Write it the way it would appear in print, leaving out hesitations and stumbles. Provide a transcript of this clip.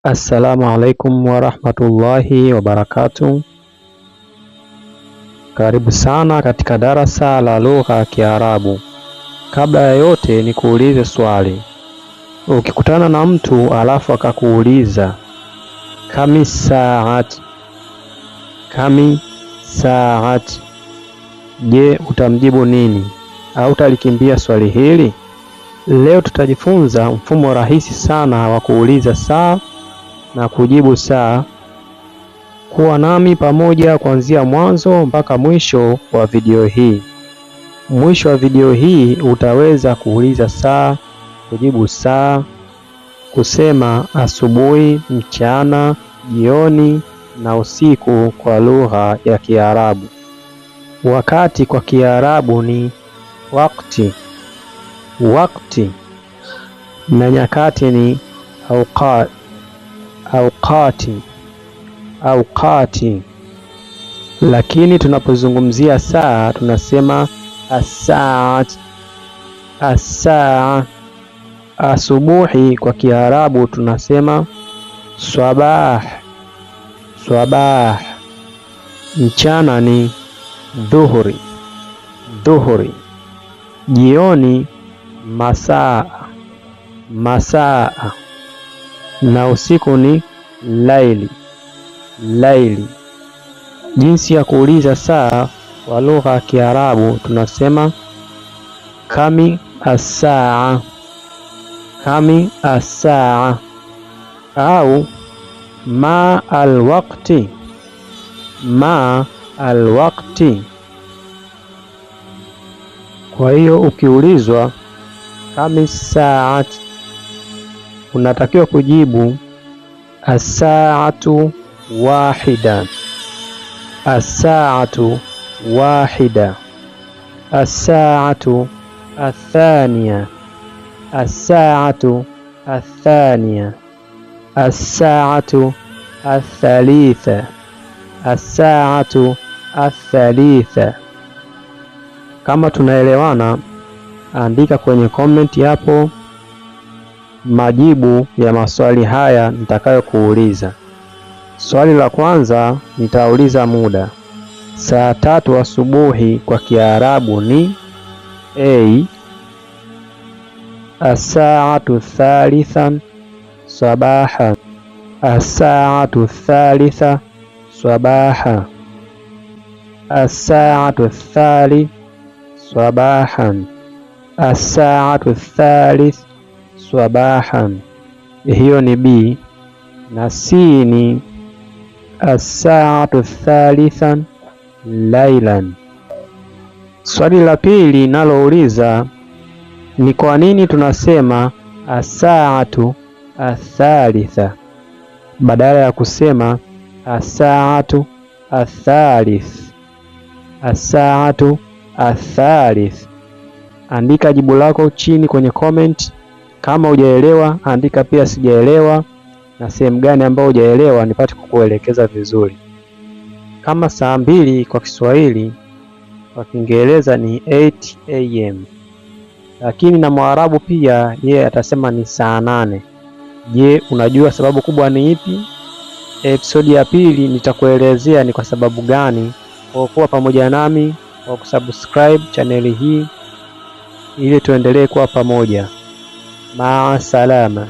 Assalamu alaikum warahmatullahi wabarakatuh. Karibu sana katika darasa la lugha ya Kiarabu. Kabla ya yote ni kuulize swali. Ukikutana na mtu alafu akakuuliza kami saat, je, utamjibu nini? Au utalikimbia swali hili? Leo tutajifunza mfumo rahisi sana wa kuuliza saa na kujibu saa. Kuwa nami pamoja kuanzia mwanzo mpaka mwisho wa video hii. Mwisho wa video hii utaweza kuuliza saa, kujibu saa, kusema asubuhi, mchana, jioni na usiku kwa lugha ya Kiarabu. Wakati kwa Kiarabu ni wakati na nyakati ni awqati, lakini tunapozungumzia saa tunasema as-saa. Asubuhi kwa Kiarabu tunasema swabah. Mchana ni dhuhuri. Jioni masaa na usiku ni laili. Jinsi ya kuuliza saa kwa lugha ya Kiarabu tunasema kami as-saa au ma al-waqti. Kwa hiyo ukiulizwa kami saat unatakiwa kujibu as-saatu wahida, as-saatu wahida, as-saatu athaniya, as-saatu athaniya, as-saatu athalitha, as-saatu athalitha. Kama tunaelewana, andika kwenye comment hapo majibu ya maswali haya nitakayokuuliza. Swali la kwanza nitauliza muda. Saa 3 asubuhi kwa Kiarabu ni as-saatu thalitha sabahan, as-saatu thalitha sabahan, as-saatu thalith sabahan, as-saatu thalith sabahan. Hiyo ni B. Na C ni as-saatu thalitha lailan. Swali la pili nalouliza ni kwa nini tunasema as-saatu athalitha badala ya kusema as-saatu athalith, as-saatu athalith. Andika jibu lako chini kwenye comment. Kama hujaelewa andika pia sijaelewa, na sehemu gani ambayo hujaelewa nipate kukuelekeza vizuri. Kama saa 2 kwa Kiswahili, kwa Kiingereza ni 8 am, lakini na Mwarabu pia yeye atasema ni saa 8. Je, unajua sababu kubwa ni ipi? Episodi ya pili nitakuelezea ni kwa sababu gani. Kwa kuwa pamoja nami kwa kusubscribe chaneli hii ili tuendelee kuwa pamoja. Maa salama.